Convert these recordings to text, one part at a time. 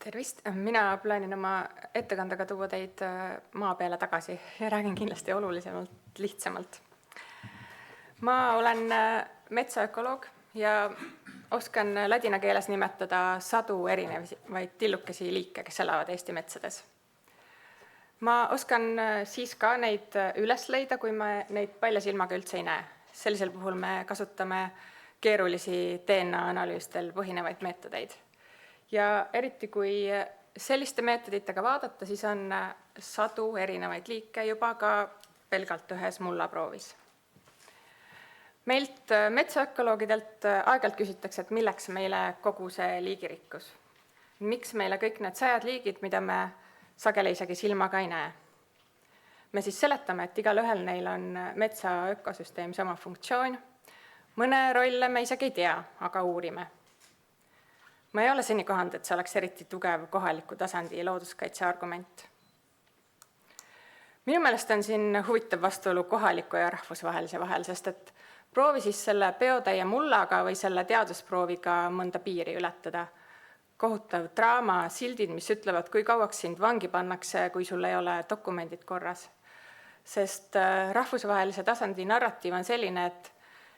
Tervist! Mina plaanin oma ettekandega tuua teid maa peale tagasi ja räägin kindlasti olulisemalt, lihtsamalt. Ma olen metsaökoloog ja oskan ladina keeles nimetada sadu erinevaid tillukesi liike, kes elavad Eesti metsades. Ma oskan siis ka neid üles leida, kui me neid palja silmaga üldse ei näe. Sellisel puhul me kasutame keerulisi DNA-analüüstel põhinevaid meetodeid. Ja eriti kui selliste meetoditega vaadata, siis on sadu erinevaid liike juba ka pelgalt ühes mullaproovis. Meilt metsaökoloogidelt aeg-ajalt küsitakse, et milleks meile kogu see liigirikkus. Miks meile kõik need sajad liigid, mida me sageli isegi silmaga ei näe? Me siis seletame, et igalühel neil on metsa ökosüsteemis oma funktsioon. Mõne rolle me isegi ei tea, aga uurime. Ma ei ole seni kohanud, et see oleks eriti tugev kohaliku tasandi looduskaitse argument. Minu meelest on siin huvitav vastuolu kohaliku ja rahvusvahelise vahel, sest et proovi siis selle peotäie mullaga või selle teadusprooviga mõnda piiri ületada. Kohutav draama, sildid, mis ütlevad, kui kauaks sind vangi pannakse, kui sul ei ole dokumendid korras. Sest rahvusvahelise tasandi narratiiv on selline, et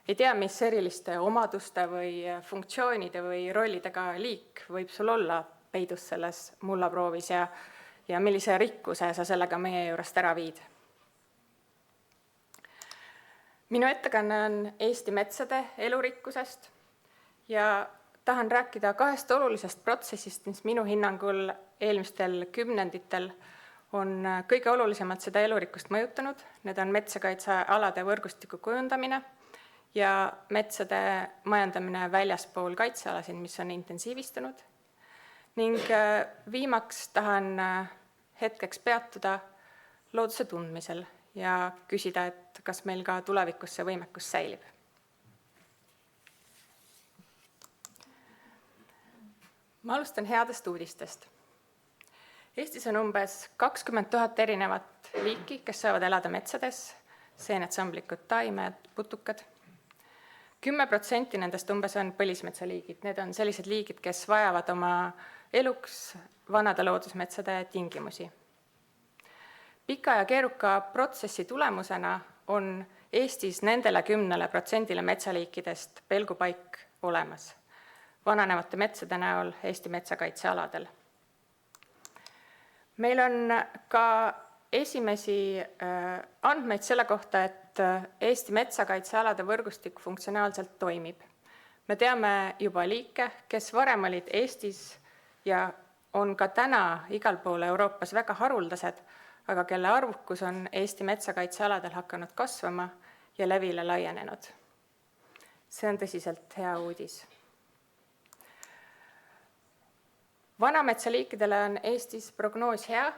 ei tea, mis eriliste omaduste või funktsioonide või rollidega liik võib sul olla peidus selles mullaproovis ja millise rikkuse sa sellega meie juurest ära viid. Minu ettekanne on Eesti metsade elurikkusest ja tahan rääkida kahest olulisest protsessist, mis minu hinnangul eelmistel kümnenditel on kõige olulisemalt seda elurikkust mõjutanud. Need on metsakaitsealade võrgustiku kujundamine ja metsade majandamine väljaspool kaitsealasid, mis on intensiivistunud. Ning viimaks tahan hetkeks peatuda looduse tundmisel ja küsida, et kas meil ka tulevikus see võimekus säilib. Ma alustan headest uudistest. Eestis on umbes 20 000 erinevat liiki, kes saavad elada metsades, seenetsamblikud, taimed, putukad. 10% nendest umbes on põlismetsaliigid. Need on sellised liigid, kes vajavad oma eluks vanade loodusmetsade tingimusi. Pika ja keeruka protsessi tulemusena on Eestis nendele 10% metsaliikidest pelgupaik olemas, vananevate metsade näol Eesti metsakaitsealadel. Meil on ka esimesi andmeid selle kohta, et Eesti metsakaitsealade võrgustik funktsionaalselt toimib. Me teame juba liike, kes varem olid Eestis ja on ka täna igal pool Euroopas väga haruldased, aga kelle arvukus on Eesti metsakaitsealadel hakanud kasvama ja levile laienenud. See on tõsiselt hea uudis. Vanametsaliikidele on Eestis prognoos hea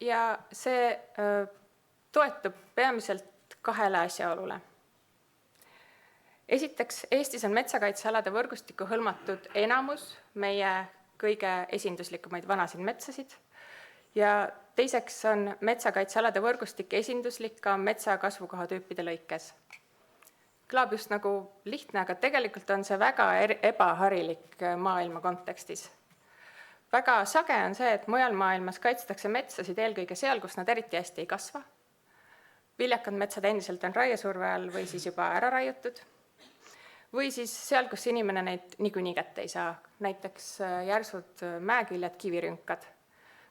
ja see toetub peamiselt kahele asjaolule. Esiteks, Eestis on metsakaitsealade võrgustikku hõlmatud enamus meie kõige esinduslikumaid vanasid metsasid ja teiseks on metsakaitsealade võrgustik esinduslik ka metsa kasvukohatüüpide lõikes. Kõlab just nagu lihtne, aga tegelikult on see väga ebaharilik maailma kontekstis. Väga sage on see, et mujal maailmas kaitstakse metsasid eelkõige seal, kus nad eriti hästi ei kasva. Viljakad metsad endiselt on raiesurve all või siis juba ära raiutud. Või siis seal, kus inimene neid niikuinii kätte ei saa, näiteks järsud mäeküljed, kivirünkad.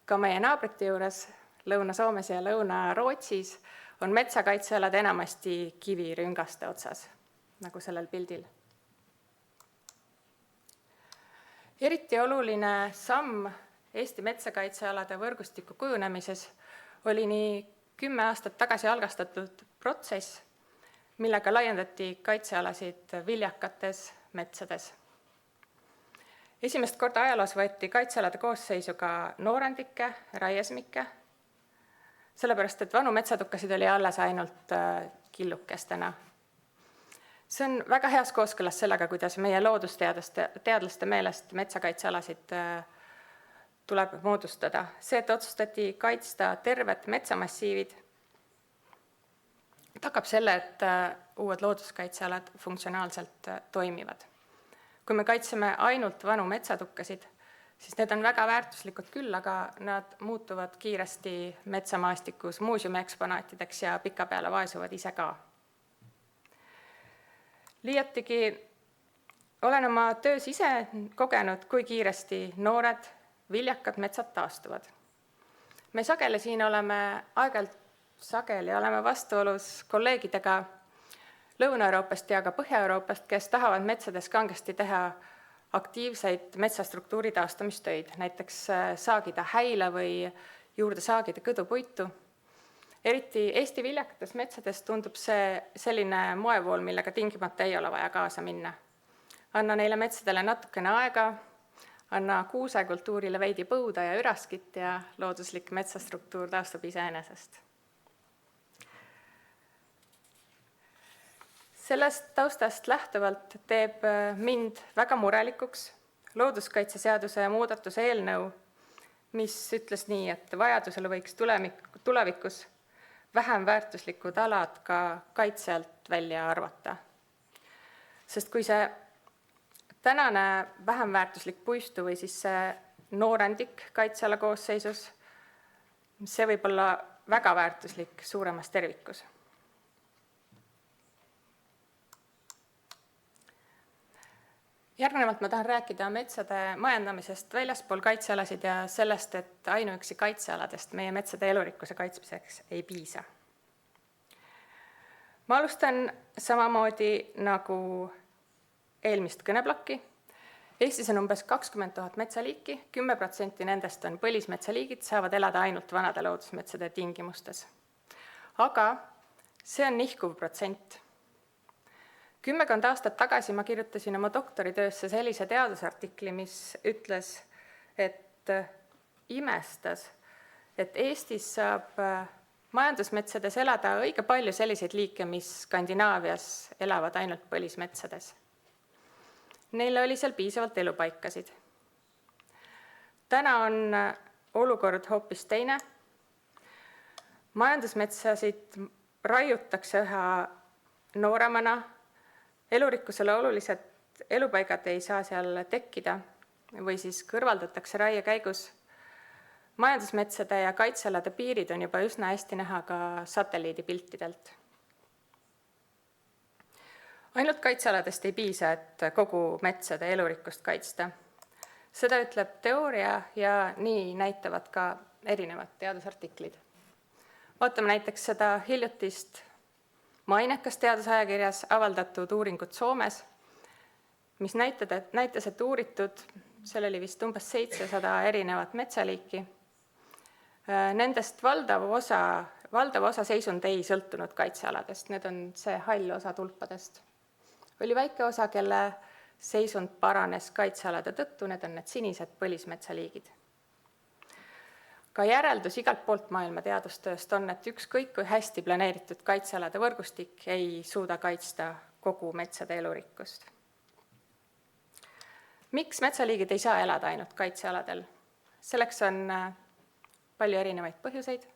Ka meie naabrite juures, Lõuna-Soomes ja Lõuna-Rootsis, on metsakaitsealad enamasti kivirüngaste otsas, nagu sellel pildil. Eriti oluline samm Eesti metsakaitsealade võrgustiku kujunemises oli nii 10 aastat tagasi algastatud protsess, millega laiendati kaitsealasid viljakates metsades. Esimest korda ajaloos võeti kaitsealade koosseisu ka noorendikke, raiesmikke, sellepärast et vanu metsatukkasid oli alles ainult killukestena. See on väga heas kooskõlas sellega, kuidas meie loodusteadlaste meelest metsakaitsealasid tuleb moodustada. See, et otsustati kaitsta tervet metsamassiivid, tagab selle, et uued looduskaitsealad funktsionaalselt toimivad. Kui me kaitseme ainult vanu metsatukkasid, siis need on väga väärtuslikud küll, aga nad muutuvad kiiresti metsamaastikus muuseumi eksponaatideks ja pikapeale vaesuvad ise ka. Liiatigi olen oma töös ise kogenud, kui kiiresti noored, viljakad metsad taastuvad. Me sageli oleme vastuolus kolleegidega Lõuna-Euroopast ja ka Põhja-Euroopast, kes tahavad metsades kangesti teha aktiivseid metsastruktuuri taastamistöid, näiteks saagida häila või juurde saagida kõdupuitu. Eriti Eesti viljakates metsades tundub see selline moevool, millega tingimata ei ole vaja kaasa minna. Anna neile metsadele natukene aega, anna kuusekultuurile veidi põuda ja üraskit ja looduslik metsastruktuur taastub iseenesest. Sellest taustast lähtuvalt teeb mind väga murelikuks looduskaitseseaduse muudatuse eelnõu, mis ütles nii, et vajadusel võiks tulevikus vähem väärtuslikud alad ka kaitse alt välja arvata. Sest kui see tänane vähem väärtuslik puistu või siis see noorendik kaitseala koosseisus, see võib olla väga väärtuslik suuremas tervikus. Järgnevalt ma tahan rääkida metsade majandamisest väljaspool kaitsealasid ja sellest, et ainuüksi kaitsealadest meie metsade elurikkuse kaitsmiseks ei piisa. Ma alustan samamoodi nagu eelmist kõneplokki. Eestis on umbes 20 000 metsaliiki, 10% nendest on põlismetsaliigid, saavad elada ainult vanade loodusmetsade tingimustes. Aga see on nihkuv protsent. 10 aastat tagasi ma kirjutasin oma doktoritöösse sellise teadusartikli, mis ütles, et imestas, et Eestis saab majandusmetsades elada õige palju selliseid liike, mis Skandinaavias elavad ainult põlismetsades. Neile oli seal piisavalt elupaikasid. Täna on olukord hoopis teine. Majandusmetsasid raiutakse üha nooremana, elurikkusele olulised elupaigad ei saa seal tekkida või siis kõrvaldatakse raie käigus. Majandusmetsade ja kaitsealade piirid on juba üsna hästi näha ka satelliidipiltidelt. Ainult kaitsealadest ei piisa, et kogu metsade elurikkust kaitsta. Seda ütleb teooria ja nii näitavad ka erinevad teadusartiklid. Vaatame näiteks seda hiljutist mainekas teadusajakirjas avaldatud uuringut Soomes, mis näitas, et uuritud, seal oli vist umbes 700 erinevat metsaliiki. Nendest valdav osa seisund ei sõltunud kaitsealadest, need on see hall osa tulpadest. Oli väike osa, kelle seisund paranes kaitsealade tõttu, need on need sinised põlismetsaliigid. Ka järeldus igalt poolt maailma teadustööst on, et ükskõik kui hästi planeeritud kaitsealade võrgustik ei suuda kaitsta kogu metsade elurikkust. Miks metsaliigid ei saa elada ainult kaitsealadel? Selleks on palju erinevaid põhjuseid.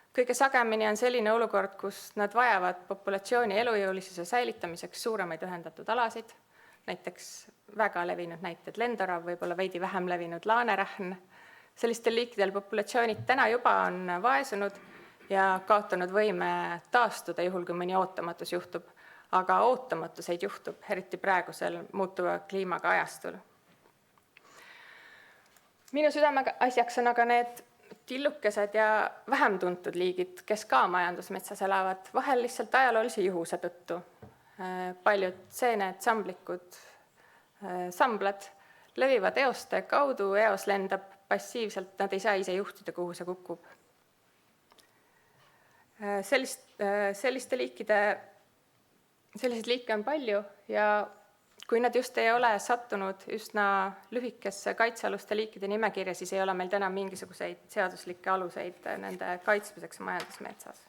Kõige sagemini on selline olukord, kus nad vajavad populatsiooni elujõulisuse säilitamiseks suuremaid ühendatud alasid, näiteks väga levinud näited lendorav, võib-olla veidi vähem levinud laanerähn. Sellistel liikidel populatsioonid täna juba on vaesunud ja kaotanud võime taastuda juhul, kui mõni ootamatus juhtub, aga ootamatuseid juhtub, eriti praegusel muutuva kliimaga ajastul. Minu südameasjaks on aga need tillukesed ja vähem tuntud liigid, kes ka majandusmetsas elavad, vahel lihtsalt ajaloolise juhuse tõttu. Paljud seened, samblikud, samblad levivad eoste kaudu, eos lendab passiivselt, nad ei saa ise juhtida, kuhu see kukub. Selliseid liike on palju ja kui nad just ei ole sattunud üsna lühikesse kaitsealuste liikide nimekirja, siis ei ole meil täna mingisuguseid seaduslikke aluseid nende kaitsmiseks majandusmetsas.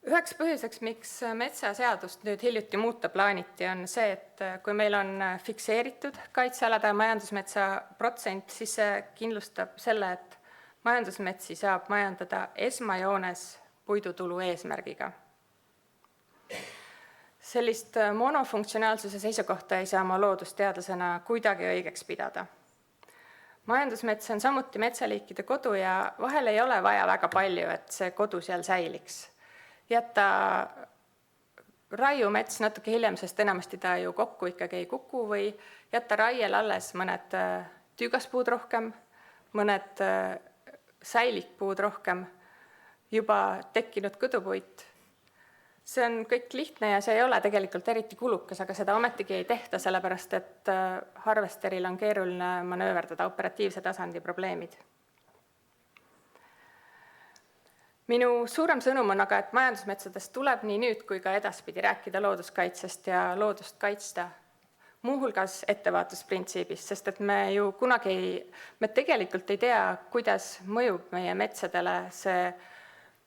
Üheks põhjuseks, miks metsaseadust nüüd hiljuti muuta plaaniti, on see, et kui meil on fikseeritud kaitsealade ja majandusmetsa protsent, siis see kindlustab selle, et majandusmetsi saab majandada esmajoones puidutulu eesmärgiga. Sellist monofunktsionaalsuse seisukohta ei saa ma loodusteadlasena kuidagi õigeks pidada. Majandusmets on samuti metsaliikide kodu ja vahel ei ole vaja väga palju, et see kodu seal säiliks. Jätta raiumets natuke hiljem, sest enamasti ta ju kokku ikkagi ei kuku, või jätta raiel alles mõned tüügaspuud rohkem, mõned säilikpuud rohkem, juba tekkinud kõdupuit. See on kõik lihtne ja see ei ole tegelikult eriti kulukas, aga seda ometigi ei tehta, sellepärast et harvesteril on keeruline manööverdada operatiivse tasandi probleemid. Minu suurem sõnum on aga, et majandusmetsadest tuleb nii nüüd kui ka edaspidi rääkida looduskaitsest ja loodust kaitsta, muuhulgas ettevaaatusprintsiibist, sest et me tegelikult ei tea, kuidas mõjub meie metsadele see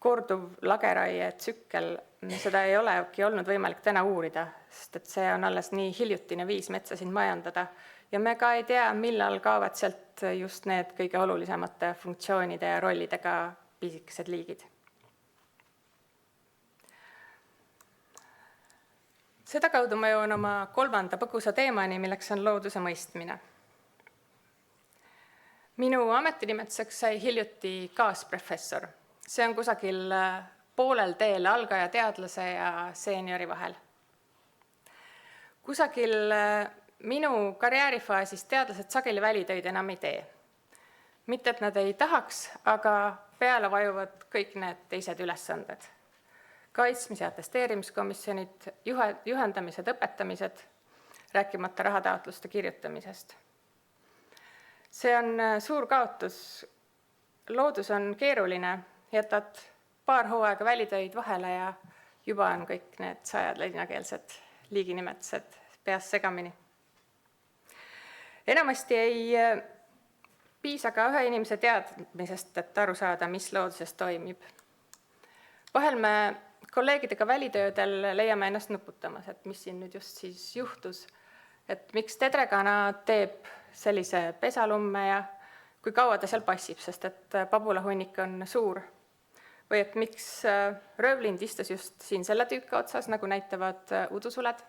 korduv lageraie tsükkel. Seda ei olegi olnud võimalik täna uurida, sest et see on alles nii hiljutine viis metsasid majandada ja me ka ei tea, millal kaovad sealt just need kõige olulisemate funktsioonide ja rollidega pisikesed liigid. Sedakaudu ma jõuan oma kolmanda põgusa teemani, milleks on looduse mõistmine. Minu ametinimetuseks sai hiljuti kaasprofessor. See on kusagil poolel teel algaja teadlase ja seeniori vahel. Kusagil minu karjäärifaasis teadlased sageli välitöid enam ei tee. Mitte, et nad ei tahaks, aga peale vajuvad kõik need teised ülesanded. Kaitsmis- ja atesteerimiskomisjonid, juhendamised, õpetamised, rääkimata rahataotluste kirjutamisest. See on suur kaotus. Loodus on keeruline, jätad paar hooaega välitöid vahele ja juba on kõik need sajad ladinakeelsed liiginimetused peas segamini. Enamasti ei piisa ka ühe inimese teadmisest, et aru saada, mis looduses toimib. Vahel me kolleegidega välitöödel leiame ennast nuputamas, et mis siin nüüd just siis juhtus, et miks tedrekana teeb sellise pesalumme ja kui kaua ta seal passib, sest et pabulahunnik on suur. Või et miks röövlind istus just siin selle tüüka otsas, nagu näitavad udusuled.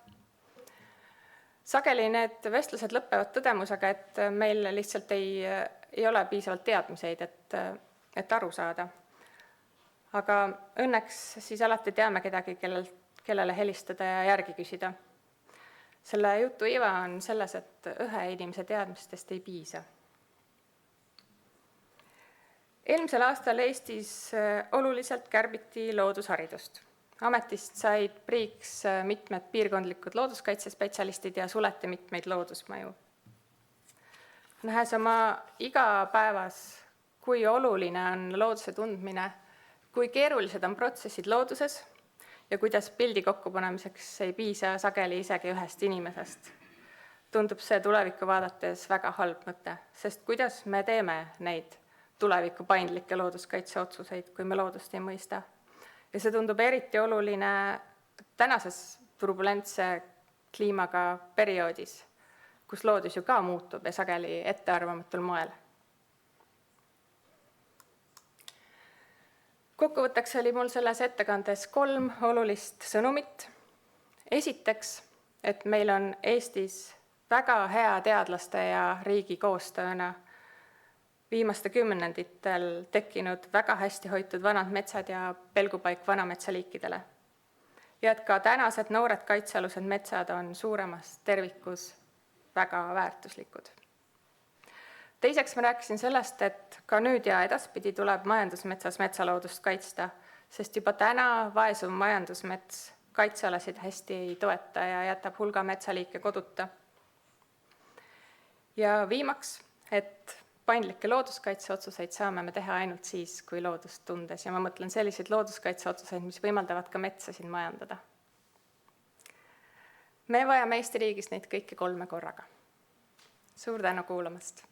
Sageli need vestlused lõppevad tõdemusega, et meil lihtsalt ei ole piisavalt teadmiseid, et aru saada. Aga õnneks siis alati teame kedagi, kellele helistada ja järgi küsida. Selle jutu iva on selles, et ühe inimese teadmistest ei piisa. Eelmisel aastal Eestis oluliselt kärbiti loodusharidust. Ametist said priiks mitmed piirkondlikud looduskaitsespetsialistid ja suleti mitmeid loodusmaju. Nähes oma igapäevas, kui oluline on looduse tundmine, kui keerulised on protsessid looduses ja kuidas pildi kokkupanemiseks ei piisa sageli isegi ühest inimesest. Tundub see tulevikku vaadates väga halb mõte, sest kuidas me teeme neid tuleviku paindlikke looduskaitseotsuseid, kui me loodust ei mõista. Ja see tundub eriti oluline tänases turbulentse kliimaga perioodis, kus loodus ju ka muutub ja sageli ettearvamatul moel. Kokkuvõtteks oli mul selles ettekandes 3 olulist sõnumit. Esiteks, et meil on Eestis väga hea teadlaste ja riigi koostööna viimaste kümnenditel tekkinud väga hästi hoitud vanad metsad ja pelgupaik vanametsaliikidele. Ja et ka tänased noored kaitsealused metsad on suuremas tervikus väga väärtuslikud. Teiseks ma rääkisin sellest, et ka nüüd ja edaspidi tuleb majandusmetsas metsaloodust kaitsta, sest juba täna vaesuv majandusmets kaitsealasid hästi ei toeta ja jätab hulga metsaliike koduta. Ja viimaks, et paindlikke looduskaitseotsuseid saame me teha ainult siis, kui loodust tundes. Ja ma mõtlen selliseid looduskaitseotsuseid, mis võimaldavad ka metsasid majandada. Me vajame Eesti riigis neid kõiki 3 korraga. Suur tänu kuulamast!